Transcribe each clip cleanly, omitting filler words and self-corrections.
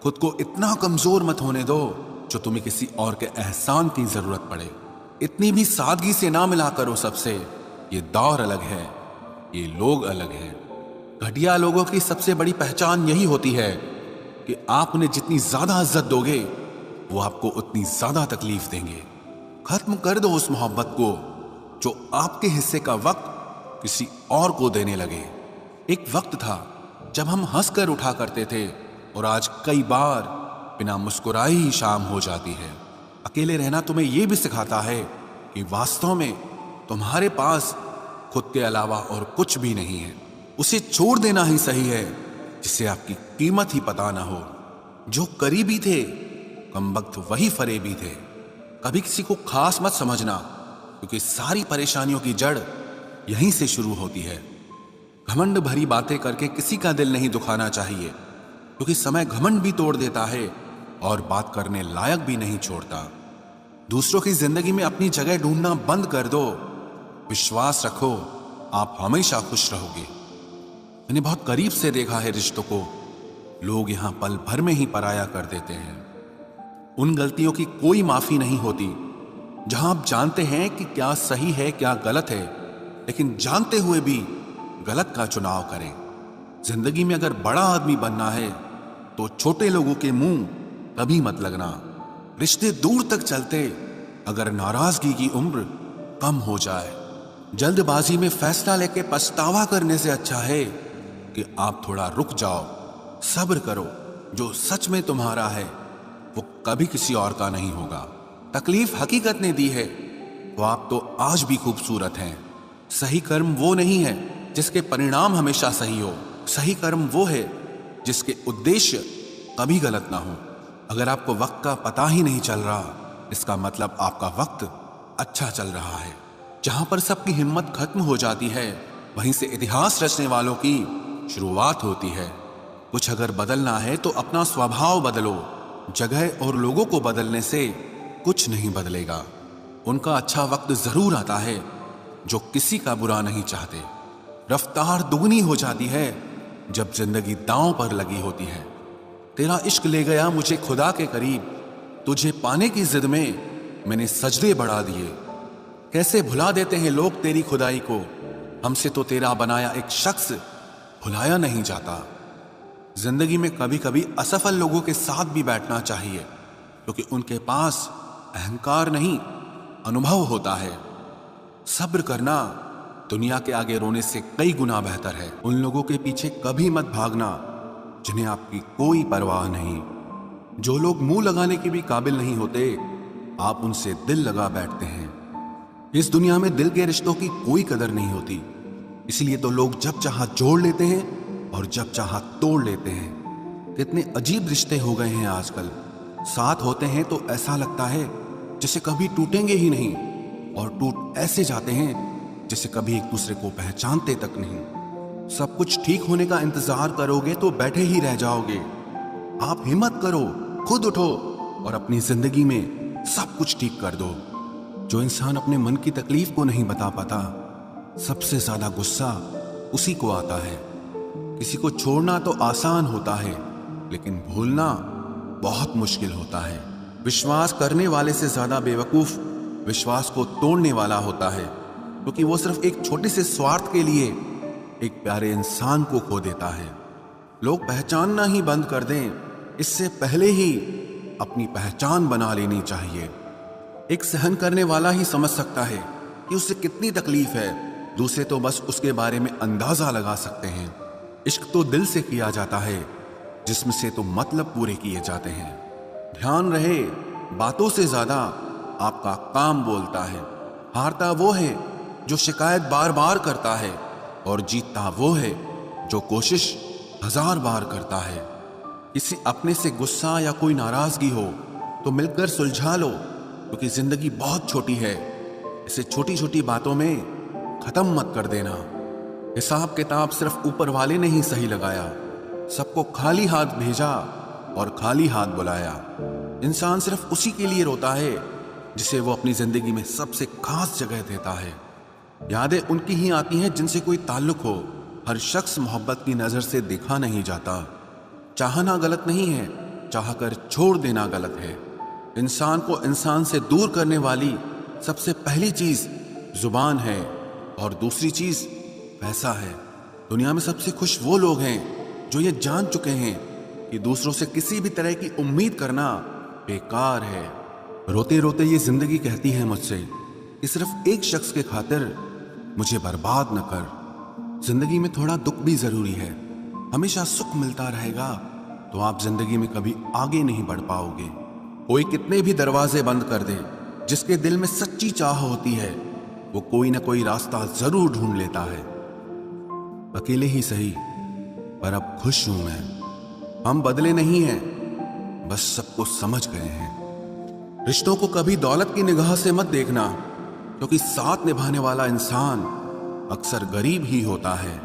खुद को इतना कमजोर मत होने दो जो तुम्हें किसी और के एहसान की जरूरत पड़े। इतनी भी सादगी से ना मिला करो सबसे। ये दौर अलग है, ये लोग अलग हैं। घटिया लोगों की सबसे बड़ी पहचान यही होती है कि आप उन्हें जितनी ज्यादा इज्जत दोगे वो आपको उतनी ज्यादा तकलीफ देंगे। खत्म कर दो उस मोहब्बत को जो आपके हिस्से का वक्त किसी और को देने लगे। एक वक्त था जब हम हंसकर उठा करते थे और आज कई बार बिना मुस्कुराए ही शाम हो जाती है। अकेले रहना तुम्हें यह भी सिखाता है कि वास्तव में तुम्हारे पास खुद के अलावा और कुछ भी नहीं है। उसे छोड़ देना ही सही है जिससे आपकी कीमत ही पता ना हो। जो करीबी थे कमबख्त वही फरेबी थे। कभी किसी को खास मत समझना क्योंकि सारी परेशानियों की जड़ यहीं से शुरू होती है। घमंड भरी बातें करके किसी का दिल नहीं दुखाना चाहिए क्योंकि समय घमंड भी तोड़ देता है और बात करने लायक भी नहीं छोड़ता। दूसरों की जिंदगी में अपनी जगह ढूंढना बंद कर दो। विश्वास रखो, आप हमेशा खुश रहोगे। मैंने बहुत करीब से देखा है रिश्तों को। लोग यहां पल भर में ही पराया कर देते हैं। उन गलतियों की कोई माफी नहीं होती जहां आप जानते हैं कि क्या सही है क्या गलत है, लेकिन जानते हुए भी गलत का चुनाव करें। जिंदगी में अगर बड़ा आदमी बनना है तो छोटे लोगों के मुंह कभी मत लगना। रिश्ते दूर तक चलते अगर नाराजगी की उम्र कम हो जाए। जल्दबाजी में फैसला लेके पछतावा करने से अच्छा है कि आप थोड़ा रुक जाओ, सब्र करो। जो सच में तुम्हारा है वो कभी किसी और का नहीं होगा। तकलीफ हकीकत ने दी है तो आप तो आज भी खूबसूरत हैं। सही कर्म वो नहीं है जिसके परिणाम हमेशा सही हो। सही कर्म वो है जिसके उद्देश्य कभी गलत ना हो। अगर आपको वक्त का पता ही नहीं चल रहा इसका मतलब आपका वक्त अच्छा चल रहा है। जहां पर सबकी हिम्मत खत्म हो जाती है वहीं से इतिहास रचने वालों की शुरुआत होती है। कुछ अगर बदलना है तो अपना स्वभाव बदलो। जगह और लोगों को बदलने से कुछ नहीं बदलेगा। उनका अच्छा वक्त जरूर आता है जो किसी का बुरा नहीं चाहते। रफ्तार दुगनी हो जाती है जब जिंदगी दांव पर लगी होती है। तेरा इश्क ले गया मुझे खुदा के करीब। तुझे पाने की जिद में मैंने सजदे बढ़ा दिए। कैसे भुला देते हैं लोग तेरी खुदाई को। हमसे तो तेरा बनाया एक शख्स भुलाया नहीं जाता। जिंदगी में कभी कभी असफल लोगों के साथ भी बैठना चाहिए क्योंकि उनके पास अहंकार नहीं अनुभव होता है। सब्र करना दुनिया के आगे रोने से कई गुना बेहतर है। उन लोगों के पीछे कभी मत भागना जिन्हें आपकी कोई परवाह नहीं। जो लोग मुंह लगाने के भी काबिल नहीं होते आप उनसे दिल लगा बैठते हैं। इस दुनिया में दिल के रिश्तों की कोई कदर नहीं होती, इसलिए तो लोग जब चाहा जोड़ लेते हैं और जब चाहा तोड़ लेते हैं। कितने अजीब रिश्ते हो गए हैं आजकल। साथ होते हैं तो ऐसा लगता है जैसे कभी टूटेंगे ही नहीं और टूट ऐसे जाते हैं जैसे कभी एक दूसरे को पहचानते तक नहीं। सब कुछ ठीक होने का इंतजार करोगे तो बैठे ही रह जाओगे। आप हिम्मत करो, खुद उठो और अपनी जिंदगी में सब कुछ ठीक कर दो। जो इंसान अपने मन की तकलीफ को नहीं बता पाता सबसे ज्यादा गुस्सा उसी को आता है। किसी को छोड़ना तो आसान होता है लेकिन भूलना बहुत मुश्किल होता है। विश्वास करने वाले से ज्यादा बेवकूफ विश्वास को तोड़ने वाला होता है क्योंकि वो सिर्फ एक छोटे से स्वार्थ के लिए एक प्यारे इंसान को खो देता है। लोग पहचानना ही बंद कर दें इससे पहले ही अपनी पहचान बना लेनी चाहिए। एक सहन करने वाला ही समझ सकता है कि उसे कितनी तकलीफ है। दूसरे तो बस उसके बारे में अंदाजा लगा सकते हैं। इश्क तो दिल से किया जाता है, जिस्म से तो मतलब पूरे किए जाते हैं। ध्यान रहे, बातों से ज्यादा आपका काम बोलता है। हारता वो है जो शिकायत बार बार करता है और जीतता वो है जो कोशिश 1000 बार करता है। किसी अपने से गुस्सा या कोई नाराजगी हो तो मिलकर सुलझा लो क्योंकि जिंदगी बहुत छोटी है। इसे छोटी छोटी बातों में खत्म मत कर देना। हिसाब किताब सिर्फ ऊपर वाले ने ही सही लगाया। सबको खाली हाथ भेजा और खाली हाथ बुलाया। इंसान सिर्फ उसी के लिए रोता है जिसे वो अपनी जिंदगी में सबसे खास जगह देता है। यादें उनकी ही आती हैं जिनसे कोई ताल्लुक हो। हर शख्स मोहब्बत की नजर से देखा नहीं जाता। चाहना गलत नहीं है चाहकर छोड़ देना गलत है। इंसान को इंसान से दूर करने वाली सबसे पहली चीज जुबान है और दूसरी चीज पैसा है। दुनिया में सबसे खुश वो लोग हैं जो ये जान चुके हैं कि दूसरों से किसी भी तरह की उम्मीद करना बेकार है। रोते रोते ये जिंदगी कहती है मुझसे कि सिर्फ एक शख्स के खातिर मुझे बर्बाद न कर। जिंदगी में थोड़ा दुख भी जरूरी है। हमेशा सुख मिलता रहेगा तो आप जिंदगी में कभी आगे नहीं बढ़ पाओगे। कोई कितने भी दरवाजे बंद कर दे, जिसके दिल में सच्ची चाह होती है वो कोई ना कोई रास्ता जरूर ढूंढ लेता है। अकेले ही सही, पर अब खुश हूं मैं। हम बदले नहीं हैं, बस सबको समझ गए हैं। रिश्तों को कभी दौलत की निगाह से मत देखना, क्योंकि साथ निभाने वाला इंसान अक्सर गरीब ही होता है।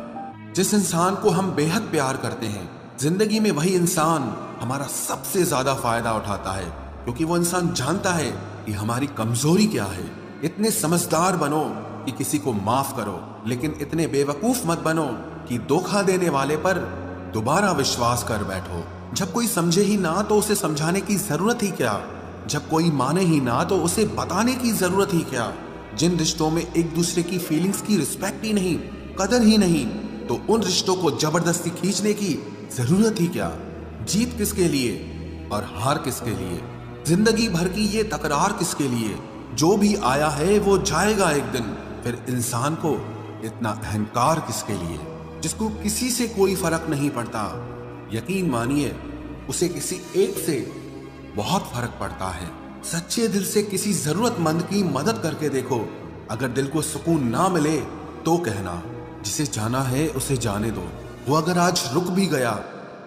जिस इंसान को हम बेहद प्यार करते हैं, जिंदगी में वही इंसान हमारा सबसे ज्यादा फायदा उठाता है, क्योंकि वो इंसान जानता है कि हमारी कमजोरी क्या है। इतने समझदार बनो कि किसी को माफ करो, लेकिन इतने बेवकूफ मत बनो कि धोखा देने वाले पर दोबारा विश्वास कर बैठो। जब कोई समझे ही ना तो उसे समझाने की जरूरत ही क्या। जब कोई माने ही ना तो उसे बताने की जरूरत ही क्या। जिन रिश्तों में एक दूसरे की फीलिंग्स की रिस्पेक्ट ही नहीं, कदर ही नहीं, तो उन रिश्तों को जबरदस्ती खींचने की जरूरत ही क्या। जीत किसके लिए और हार किसके लिए? जिंदगी भर की ये तकरार किसके लिए? जो भी आया है वो जाएगा एक दिन। फिर इंसान को इतना अहंकार किसके लिए, जिसको किसी से कोई फर्क नहीं पड़ता? यकीन मानिए, उसे किसी एक से बहुत फर्क पड़ता है। सच्चे दिल से किसी जरूरतमंद की मदद करके देखो। अगर दिल को सुकून ना मिले तो कहना, जिसे जाना है उसे जाने दो। वो अगर आज रुक भी गया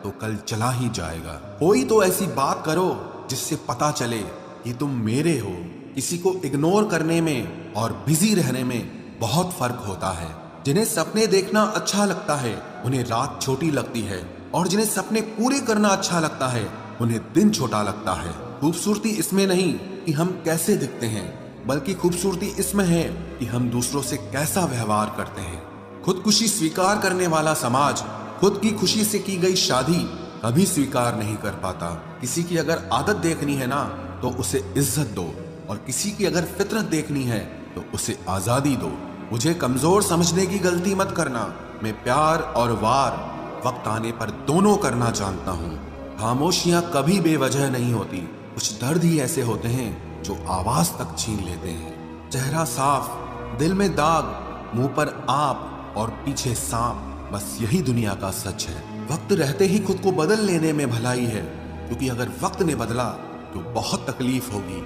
तो कल चला ही जाएगा। कोई तो ऐसी बात करो जिससे पता चले कि तुम मेरे हो। किसी को इग्नोर करने में और बिजी रहने में बहुत फर्क होता है। जिन्हें सपने देखना अच्छा लगता है उन्हें रात छोटी लगती है, और जिन्हें सपने पूरे करना अच्छा लगता है उन्हें दिन छोटा लगता है। खूबसूरती इसमें नहीं कि हम कैसे दिखते हैं, बल्कि खूबसूरती इसमें है कि हम दूसरों से कैसा व्यवहार करते हैं। खुदकुशी स्वीकार करने वाला समाज खुद की खुशी से की गई शादी कभी स्वीकार नहीं कर पाता। किसी की अगर आदत देखनी है ना तो उसे इज्जत दो, और किसी की अगर फितरत देखनी है तो उसे आजादी दो। मुझे कमजोर समझने की गलती मत करना। मैं प्यार और वार वक्त आने पर दोनों करना जानता हूँ। खामोशियां कभी बेवजह नहीं होती। कुछ दर्द ही ऐसे होते हैं जो आवाज तक छीन लेते हैं। चेहरा साफ, दिल में दाग, मुंह पर आप और पीछे सांप, बस यही दुनिया का सच है। वक्त रहते ही खुद को बदल लेने में भलाई है, क्योंकि अगर वक्त ने बदला तो बहुत तकलीफ होगी।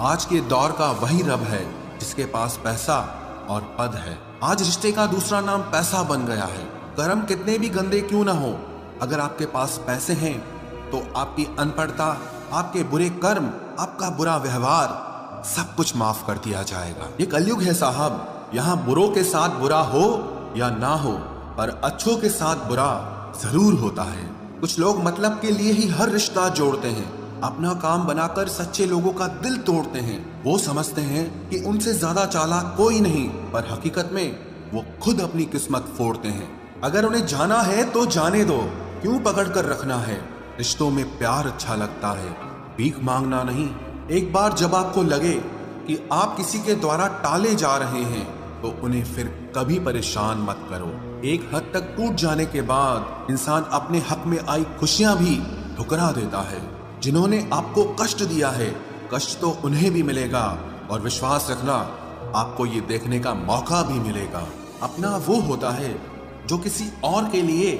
आज के दौर का वही रब है जिसके पास पैसा और पद है। आज रिश्ते का दूसरा नाम पैसा बन गया है। कर्म कितने भी गंदे क्यों ना हो, अगर आपके पास पैसे हैं तो आपकी अनपढ़ता, आपके बुरे कर्म, आपका बुरा व्यवहार, सब कुछ माफ कर दिया जाएगा। ये कलयुग है साहब, यहाँ बुरों के साथ बुरा हो या ना हो, पर अच्छों के साथ बुरा जरूर होता है। कुछ लोग मतलब के लिए ही हर रिश्ता जोड़ते हैं, अपना काम बनाकर सच्चे लोगों का दिल तोड़ते हैं। वो समझते हैं कि उनसे ज्यादा चालाक कोई नहीं, पर हकीकत में वो खुद अपनी किस्मत फोड़ते हैं। अगर उन्हें जाना है तो जाने दो, क्यों पकड़ कर रखना है। रिश्तों में प्यार अच्छा लगता है, भीख मांगना नहीं। एक बार जब आपको लगे कि आप किसी के द्वारा टाले जा रहे हैं तो उन्हें फिर कभी परेशान मत करो। एक हद तक टूट जाने के बाद इंसान अपने हक में आई खुशियां भी ठुकरा देता है। जिन्होंने आपको कष्ट दिया है, कष्ट तो उन्हें भी मिलेगा, और विश्वास रखना, आपको ये देखने का मौका भी मिलेगा। अपना वो होता है जो किसी और के लिए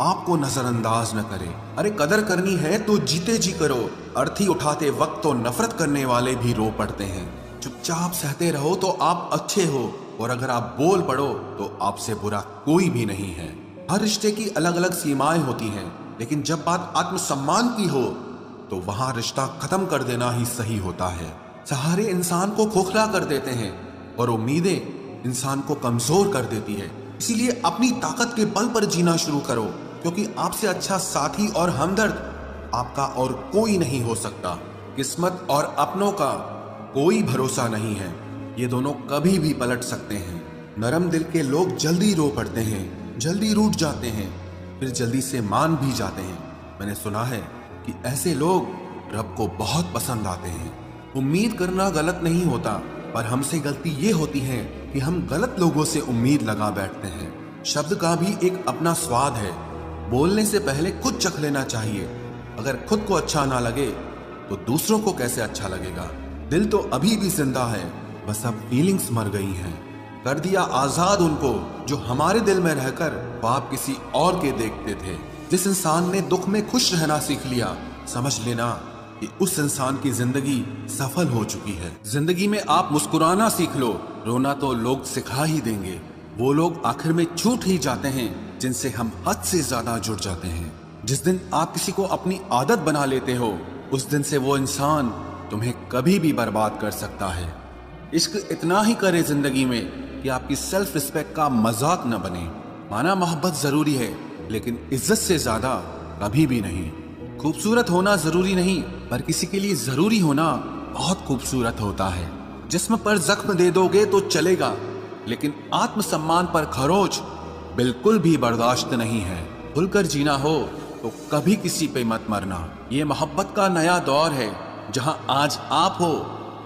आपको नजरअंदाज न करे। अरे कदर करनी है तो जीते जी करो। अर्थी उठाते वक्त तो नफरत करने वाले भी रो पड़ते हैं। चुपचाप सहते रहो तो आप अच्छे हो, और अगर आप बोल पड़ो तो आपसे बुरा कोई भी नहीं है। हर रिश्ते की अलग अलग सीमाएं होती हैं, लेकिन जब बात आत्मसम्मान की हो तो वहां रिश्ता खत्म कर देना ही सही होता है। सहारे इंसान को खोखला कर देते हैं और उम्मीदें इंसान को कमजोर कर देती है। इसीलिए अपनी ताकत के बल पर जीना शुरू करो, क्योंकि आपसे अच्छा साथी और हमदर्द आपका और कोई नहीं हो सकता। किस्मत और अपनों का कोई भरोसा नहीं है, ये दोनों कभी भी पलट सकते हैं। नरम दिल के लोग जल्दी रो पड़ते हैं, जल्दी रूठ जाते हैं, फिर जल्दी से मान भी जाते हैं। मैंने सुना है कि ऐसे लोग रब को बहुत पसंद आते हैं। उम्मीद करना गलत नहीं होता, पर हमसे गलती ये होती है कि हम गलत लोगों से उम्मीद लगा बैठते हैं। शब्द का भी एक अपना स्वाद है। बोलने से पहले खुद चख लेना चाहिए। अगर खुद को अच्छा ना लगे तो दूसरों को कैसे अच्छा लगेगा। दिल तो अभी भी जिंदा है, बस अब फीलिंग्स मर गई हैं। कर दिया आजाद उनको जो हमारे दिल में रहकर ख्वाब किसी और के देखते थे। जिस इंसान ने दुख में खुश रहना सीख लिया, समझ लेना कि उस इंसान की जिंदगी सफल हो चुकी है। जिंदगी में आप मुस्कुराना सीख लो, रोना तो लोग सिखा ही देंगे। वो लोग आखिर में छूट ही जाते हैं जिनसे हम हद से ज्यादा जुड़ जाते हैं। जिस दिन आप किसी को अपनी आदत बना लेते हो, उस दिन से वो इंसान तुम्हें कभी भी बर्बाद कर सकता है। इश्क इतना ही करे जिंदगी में कि आपकी सेल्फ रिस्पेक्ट का मजाक न बने। माना मोहब्बत जरूरी है, लेकिन इज्जत से ज्यादा कभी भी नहीं। खूबसूरत होना जरूरी नहीं, पर किसी के लिए जरूरी होना बहुत खूबसूरत होता है। जिस्म पर जख्म दे दोगे तो चलेगा, लेकिन आत्मसम्मान पर खरोच बिल्कुल भी बर्दाश्त नहीं है। खुलकर जीना हो तो कभी किसी पे मत मरना। ये मोहब्बत का नया दौर है, जहां आज आप हो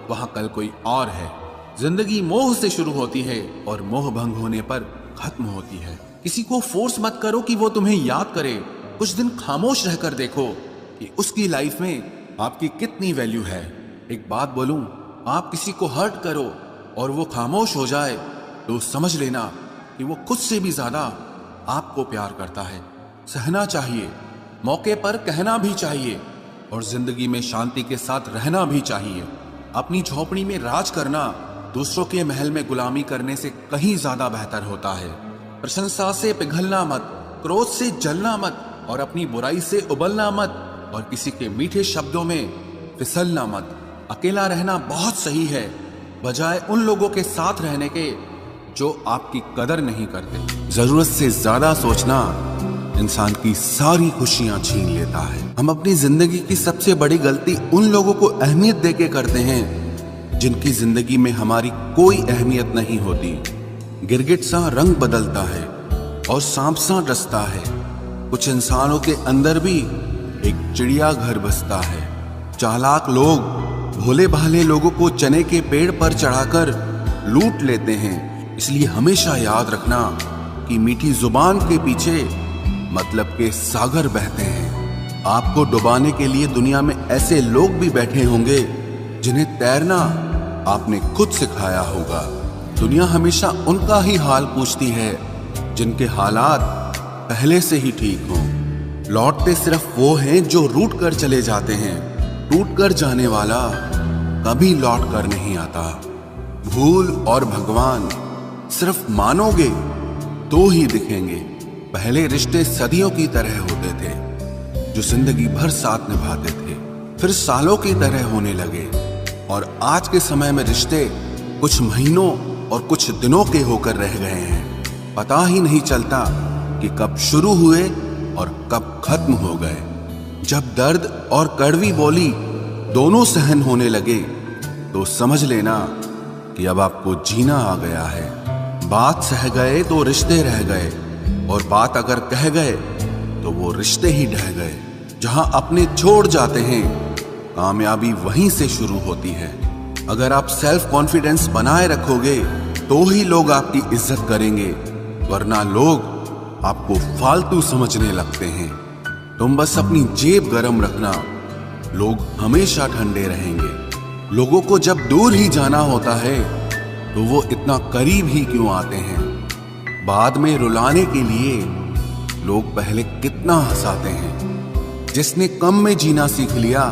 वहां कल कोई और है। जिंदगी मोह से शुरू होती है और मोह भंग होने पर खत्म होती है। किसी को फोर्स मत करो कि वो तुम्हें याद करे। कुछ दिन खामोश रहकर देखो कि उसकी लाइफ में आपकी कितनी वैल्यू है। एक बात बोलूं, आप किसी को हर्ट करो और वो खामोश हो जाए तो समझ लेना कि वो खुद से भी ज्यादा आपको प्यार करता है। सहना चाहिए, मौके पर कहना भी चाहिए, और जिंदगी में शांति के साथ रहना भी चाहिए। अपनी झोपड़ी में राज करना दूसरों के महल में गुलामी करने से कहीं ज्यादा बेहतर होता है। प्रशंसा से पिघलना मत, क्रोध से जलना मत, और अपनी बुराई से उबलना मत, और किसी के मीठे शब्दों में फिसलना मत। अकेला रहना बहुत सही है, बजाय उन लोगों के साथ रहने के जो आपकी कदर नहीं करते। जरूरत से ज्यादा सोचना इंसान की सारी खुशियां छीन लेता है। हम अपनी जिंदगी की सबसे बड़ी गलती उन लोगों को अहमियत देके करते हैं जिनकी जिंदगी में हमारी कोई अहमियत नहीं होती। गिरगिट सा रंग बदलता है और सांप सा डसता है। कुछ इंसानों के अंदर भी एक चिड़िया घर बसता है। चालाक लोग भोले भाले लोगों को चने के पेड़ पर चढ़ाकर लूट लेते हैं। इसलिए हमेशा याद रखना कि मीठी जुबान के पीछे मतलब के सागर बहते हैं। आपको डुबाने के लिए दुनिया में ऐसे लोग भी बैठे होंगे जिन्हें तैरना आपने खुद सिखाया होगा। दुनिया हमेशा उनका ही हाल पूछती है जिनके हालात पहले से ही ठीक हों। लौटते सिर्फ वो हैं जो रूठ कर चले जाते हैं। टूट कर जाने वाला कभी लौट कर नहीं आता। भूल और भगवान सिर्फ मानोगे तो ही दिखेंगे। पहले रिश्ते सदियों की तरह होते थे, जो जिंदगी भर साथ निभाते थे, फिर सालों की तरह होने लगे। और आज के समय में रिश्ते कुछ महीनों और कुछ दिनों के होकर रह गए हैं। पता ही नहीं चलता कि कब शुरू हुए और कब खत्म हो गए। जब दर्द और कड़वी बोली दोनों सहन होने लगे तो समझ लेना कि अब आपको जीना आ गया है। बात सह गए तो रिश्ते रह गए, और बात अगर कह गए तो वो रिश्ते ही ढह गए। जहां अपने छोड़ जाते हैं, कामयाबी वहीं से शुरू होती है। अगर आप सेल्फ कॉन्फिडेंस बनाए रखोगे तो ही लोग आपकी इज्जत करेंगे, वरना लोग आपको फालतू समझने लगते हैं। तुम बस अपनी जेब गरम रखना, लोग हमेशा ठंडे रहेंगे। लोगों को जब दूर ही जाना होता है तो वो इतना करीब ही क्यों आते हैं। बाद में रुलाने के लिए लोग पहले कितना हंसाते हैं। जिसने कम में जीना सीख लिया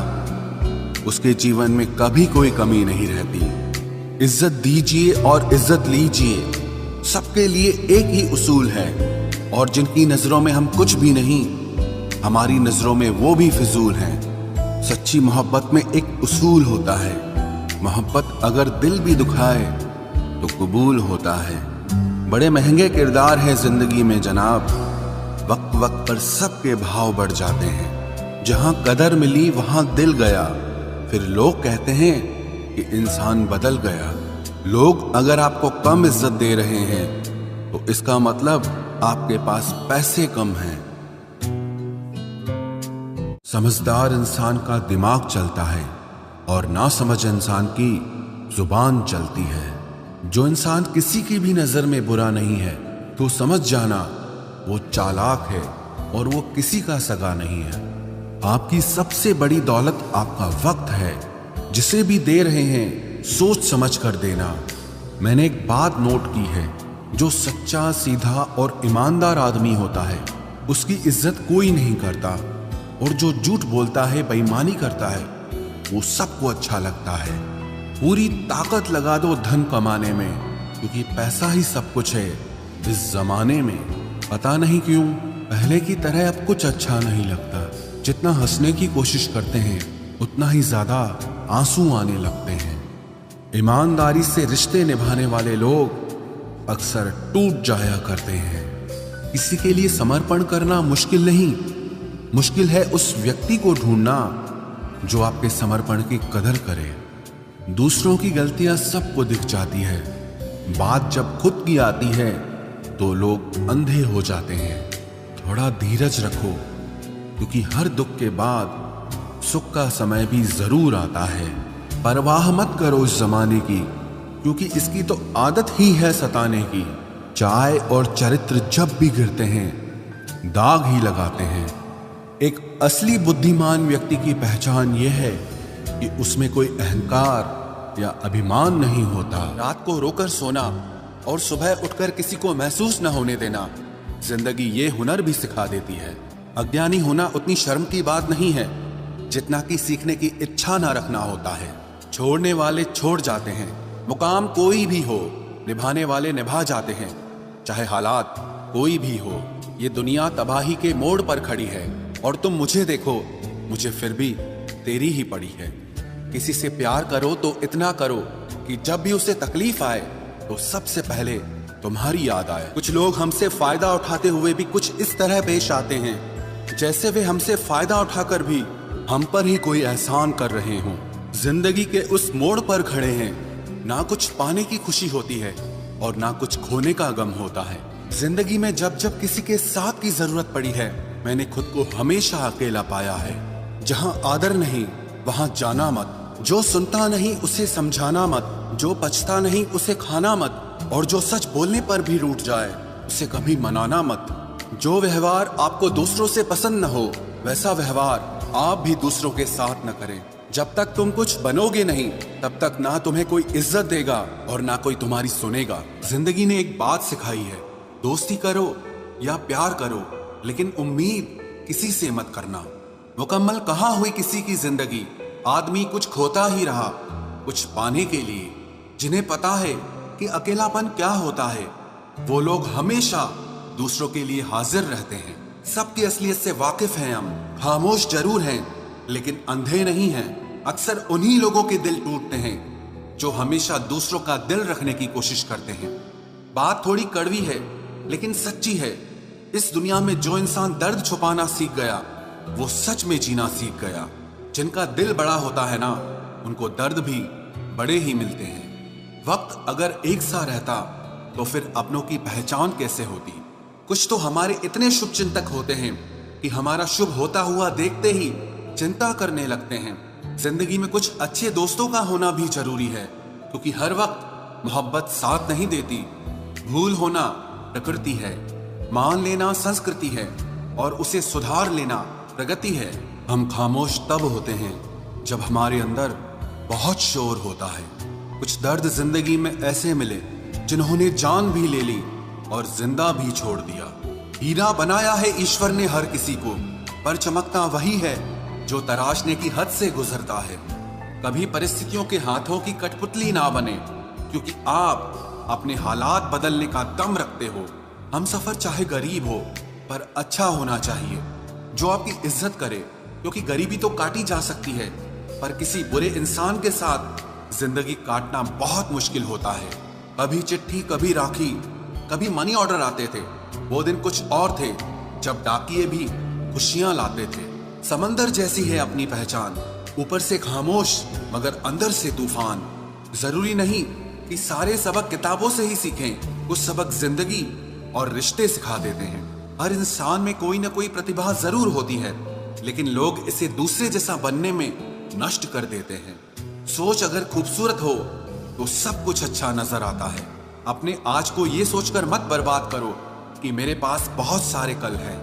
उसके जीवन में कभी कोई कमी नहीं रहती। इज्जत दीजिए और इज्जत लीजिए, सबके लिए एक ही उसूल है। और जिनकी नजरों में हम कुछ भी नहीं, हमारी नजरों में वो भी फिजूल हैं। सच्ची मोहब्बत में एक उसूल होता है, मोहब्बत अगर दिल भी दुखाए तो कबूल होता है। बड़े महंगे किरदार है जिंदगी में जनाब, वक्त वक्त पर सबके भाव बढ़ जाते हैं। जहां कदर मिली वहां दिल गया, फिर लोग कहते हैं कि इंसान बदल गया। लोग अगर आपको कम इज्जत दे रहे हैं तो इसका मतलब आपके पास पैसे कम हैं। समझदार इंसान का दिमाग चलता है और नासमझ इंसान की जुबान चलती है। जो इंसान किसी की भी नजर में बुरा नहीं है तो समझ जाना वो चालाक है और वो किसी का सगा नहीं है। आपकी सबसे बड़ी दौलत आपका वक्त है। जिसे भी दे रहे हैं सोच समझ कर देना। मैंने एक बात नोट की है, जो सच्चा, सीधा और ईमानदार आदमी होता है उसकी इज्जत कोई नहीं करता, और जो झूठ बोलता है, बेईमानी करता है, वो सबको अच्छा लगता है। पूरी ताकत लगा दो धन कमाने में, क्योंकि पैसा ही सब कुछ है इस जमाने में। पता नहीं क्यों पहले की तरह अब कुछ अच्छा नहीं लगता। जितना हंसने की कोशिश करते हैं उतना ही ज्यादा आंसू आने लगते हैं। ईमानदारी से रिश्ते निभाने वाले लोग अक्सर टूट जाया करते हैं। किसी के लिए समर्पण करना मुश्किल नहीं, मुश्किल है उस व्यक्ति को ढूंढना जो आपके समर्पण की कदर करे। दूसरों की गलतियां सबको दिख जाती है, बात जब खुद की आती है तो लोग अंधे हो जाते हैं। थोड़ा धीरज रखो, क्योंकि हर दुख के बाद सुख का समय भी जरूर आता है। परवाह मत करो इस जमाने की, क्योंकि इसकी तो आदत ही है सताने की। चाय और चरित्र जब भी गिरते हैं दाग ही लगाते हैं। एक असली बुद्धिमान व्यक्ति की पहचान यह है कि उसमें कोई अहंकार या अभिमान नहीं होता। रात को रोकर सोना और सुबह उठकर किसी को महसूस न होने देना जिंदगी ये हुनर भी सिखा देती है। अज्ञानी होना उतनी शर्म की बात नहीं है जितना कि सीखने की इच्छा ना रखना होता है। छोड़ने वाले छोड़ जाते हैं, मुकाम कोई भी हो, निभाने वाले निभा जाते हैं, चाहे हालात कोई भी हो। ये दुनिया तबाही के मोड़ पर खड़ी है और तुम मुझे देखो, मुझे फिर भी तेरी ही पड़ी है। किसी से प्यार करो तो इतना करो कि जब भी उसे तकलीफ आए तो सबसे पहले तुम्हारी याद आए। कुछ लोग हमसे फायदा उठाते हुए भी कुछ इस तरह पेश आते हैं जैसे वे हमसे फायदा उठाकर भी हम पर ही कोई एहसान कर रहे हों। जिंदगी के उस मोड़ पर खड़े हैं, ना कुछ पाने की खुशी होती है और ना कुछ खोने का गम होता है। जिंदगी में जब जब किसी के साथ की जरूरत पड़ी है, मैंने खुद को हमेशा अकेला पाया है। जहां आदर नहीं वहां जाना मत, जो सुनता नहीं उसे समझाना मत, जो पछता नहीं उसे खाना मत, और जो सच बोलने पर भी रूठ जाए उसे कभी मनाना मत। जो व्यवहार आपको दूसरों से पसंद न हो वैसा व्यवहार आप भी दूसरों के साथ न करें। जब तक तुम कुछ बनोगे नहीं तब तक ना तुम्हें कोई इज्जत देगा और ना कोई तुम्हारी सुनेगा। जिंदगी ने एक बात सिखाई है, दोस्ती करो या प्यार करो, लेकिन उम्मीद किसी से मत करना। मुकम्मल कहाँ हुई किसी की जिंदगी, आदमी कुछ खोता ही रहा कुछ पाने के लिए। जिन्हें पता है कि अकेलापन क्या होता है, वो लोग हमेशा दूसरों के लिए हाजिर रहते हैं। सबकी असलियत से वाकिफ हैं हम, खामोश जरूर हैं लेकिन अंधे नहीं हैं। अक्सर उन्हीं लोगों के दिल टूटते हैं जो हमेशा दूसरों का दिल रखने की कोशिश करते हैं। बात थोड़ी कड़वी है लेकिन सच्ची है। इस दुनिया में जो इंसान दर्द छुपाना सीख गया वो सच में जीना सीख गया। जिनका दिल बड़ा होता है ना, उनको दर्द भी बड़े ही मिलते हैं। वक्त अगर एक सा रहता तो फिर अपनों की पहचान कैसे होती। कुछ तो हमारे इतने शुभ चिंतक होते हैं कि हमारा शुभ होता हुआ देखते ही चिंता करने लगते हैं। जिंदगी में कुछ अच्छे दोस्तों का होना भी जरूरी है, क्योंकि हर वक्त मोहब्बत साथ नहीं देती। भूल होना प्रकृति है, मान लेना संस्कृति है और उसे सुधार लेना प्रगति है। हम खामोश तब होते हैं जब हमारे अंदर बहुत शोर होता है। कुछ दर्द जिंदगी में ऐसे मिले जिन्होंने जान भी ले ली और जिंदा भी छोड़ दिया। हीरा बनाया है ईश्वर ने हर किसी को, पर चमकता वही है जो तराशने की हद से गुजरता है। कभी परिस्थितियों के हाथों की कठपुतली ना बने, क्योंकि आप अपने हालात बदलने का दम रखते हो। हम सफर चाहे गरीब हो पर अच्छा होना चाहिए, जो आपकी इज्जत करे, क्योंकि गरीबी तो काटी जा सकती है पर किसी बुरे इंसान के साथ जिंदगी काटना बहुत मुश्किल होता है। कभी चिट्ठी, कभी राखी, कभी मनी ऑर्डर आते थे। वो दिन कुछ और थे जब डाकिये भी खुशियां लाते थे। समंदर जैसी है अपनी पहचान, ऊपर से खामोश मगर अंदर से तूफान। जरूरी नहीं कि सारे सबक किताबों से ही सीखें, कुछ सबक जिंदगी और रिश्ते सिखा देते हैं। हर इंसान में कोई ना कोई प्रतिभा जरूर होती है, लेकिन लोग इसे दूसरे जैसा बनने में नष्ट कर देते हैं। सोच अगर खूबसूरत हो तो सब कुछ अच्छा नजर आता है। अपने आज को ये सोचकर मत बर्बाद करो कि मेरे पास बहुत सारे कल हैं।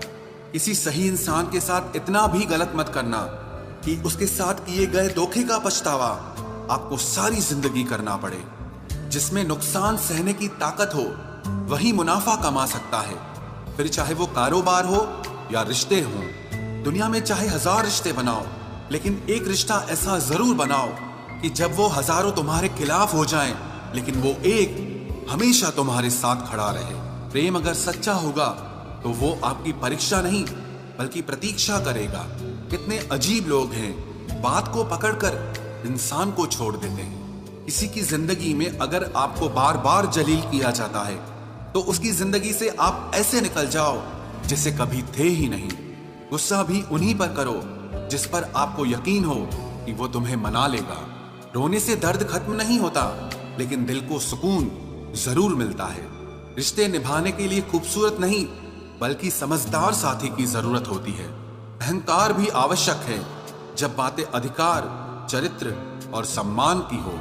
किसी सही इंसान के साथ इतना भी गलत मत करना कि उसके साथ किए गए धोखे का पछतावा आपको सारी जिंदगी करना पड़े। जिसमें नुकसान सहने की ताकत हो वही मुनाफा कमा सकता है, फिर चाहे वो कारोबार हो या रिश्ते हों। दुनिया में चाहे 1000 रिश्ते बनाओ, लेकिन एक रिश्ता ऐसा जरूर बनाओ कि जब वो हजारों तुम्हारे खिलाफ हो जाएं, लेकिन वो एक हमेशा तुम्हारे साथ खड़ा रहे। प्रेम अगर सच्चा होगा तो वो आपकी परीक्षा नहीं बल्कि प्रतीक्षा करेगा। कितने अजीब लोग हैं, बात को पकड़कर इंसान को छोड़ देते हैं। किसी की जिंदगी में अगर आपको बार बार जलील किया जाता है तो उसकी जिंदगी से आप ऐसे निकल जाओ जैसे कभी थे ही नहीं। गुस्सा भी उन्हीं पर करो जिस पर आपको यकीन हो कि वो तुम्हें मना लेगा। रोने से दर्द खत्म नहीं होता, लेकिन दिल को सुकून जरूर मिलता है। रिश्ते निभाने के लिए खूबसूरत नहीं बल्कि समझदार साथी की जरूरत होती है। अहंकार भी आवश्यक है जब बातें अधिकार, चरित्र और सम्मान की हो।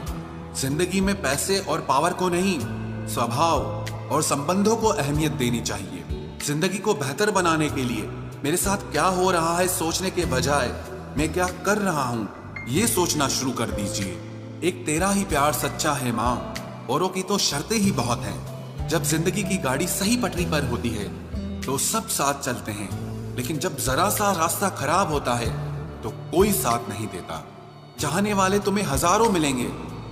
जिंदगी में पैसे और पावर को नहीं, स्वभाव और संबंधों को अहमियत देनी चाहिए। जिंदगी को बेहतर बनाने के लिए मेरे साथ क्या हो रहा है सोचने के बजाय मैं क्या कर रहा हूं ये सोचना शुरू कर दीजिए। एक तेरा ही प्यार सच्चा है माँ, औरों की तो शर्तें ही बहुत हैं। जब जिंदगी की गाड़ी सही पटरी पर होती है तो सब साथ चलते हैं, लेकिन जब जरा सा रास्ता खराब होता है तो कोई साथ नहीं देता। चाहने वाले तुम्हें हजारों मिलेंगे,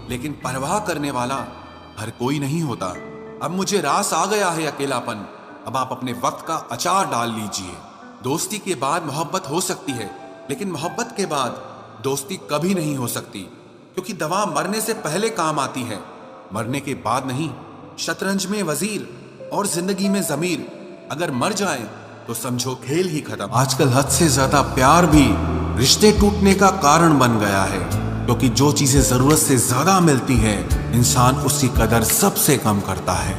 लेकिन परवाह करने वाला हर कोई नहीं होता। अब मुझे रास आ गया है अकेलापन, अब आप अपने वक्त का अचार डाल लीजिए। दोस्ती के बाद मोहब्बत हो सकती है, लेकिन मोहब्बत के बाद दोस्ती कभी नहीं हो सकती, क्योंकि दवा मरने से पहले काम आती है, मरने के बाद नहीं। शतरंज में वजीर और जिंदगी में जमीर अगर मर जाए तो समझो खेल ही खत्म। आजकल हद से ज्यादा प्यार भी रिश्ते टूटने का कारण बन गया है, क्योंकि जो चीजें जरूरत से ज्यादा मिलती है इंसान उसकी कदर सबसे कम करता है।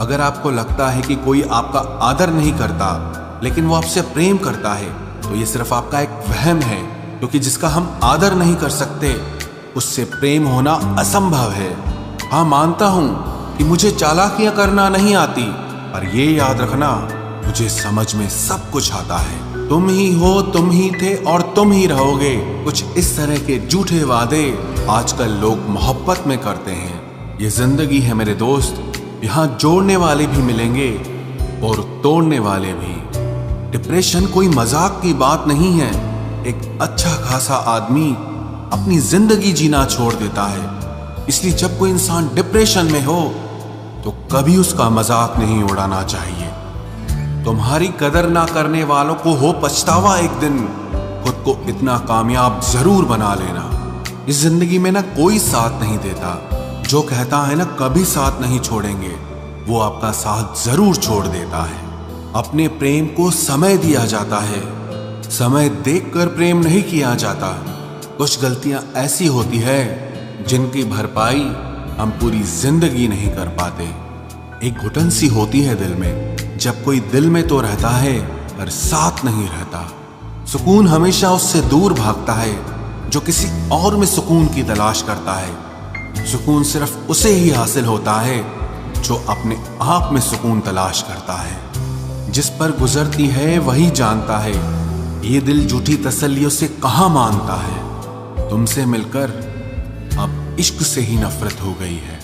अगर आपको लगता है कि कोई आपका आदर नहीं करता लेकिन वो आपसे प्रेम करता है तो ये सिर्फ आपका एक वहम है, क्योंकि जिसका हम आदर नहीं कर सकते उससे प्रेम होना असंभव है। हाँ, मानता हूं कि मुझे चालाकियां करना नहीं आती, पर ये याद रखना मुझे समझ में सब कुछ आता है। तुम ही हो, तुम ही थे और तुम ही रहोगे। कुछ इस तरह के झूठे वादे आजकल लोग मोहब्बत में करते हैं। ये जिंदगी है मेरे दोस्त, यहाँ जोड़ने वाले भी मिलेंगे और तोड़ने वाले भी। डिप्रेशन कोई मजाक की बात नहीं है। एक अच्छा खासा आदमी अपनी जिंदगी जीना छोड़ देता है। इसलिए जब कोई इंसान डिप्रेशन में हो तो कभी उसका मजाक नहीं उड़ाना चाहिए। तुम्हारी कदर ना करने वालों को हो पछतावा एक दिन, खुद को इतना कामयाब जरूर बना लेना। इस जिंदगी में ना कोई साथ नहीं देता, जो कहता है ना कभी साथ नहीं छोड़ेंगे, वो आपका साथ जरूर छोड़ देता है। अपने प्रेम को समय दिया जाता है, समय देखकर प्रेम नहीं किया जाता। कुछ गलतियां ऐसी होती है जिनकी भरपाई हम पूरी जिंदगी नहीं कर पाते। एक घुटन सी होती है दिल में, जब कोई दिल में तो रहता है पर साथ नहीं रहता। सुकून हमेशा उससे दूर भागता है जो किसी और में सुकून की तलाश करता है। सुकून सिर्फ उसे ही हासिल होता है जो अपने आप में सुकून तलाश करता है। जिस पर गुजरती है वही जानता है, ये दिल झूठी तसल्लियों से कहाँ मानता है। तुमसे मिलकर अब इश्क से ही नफरत हो गई है।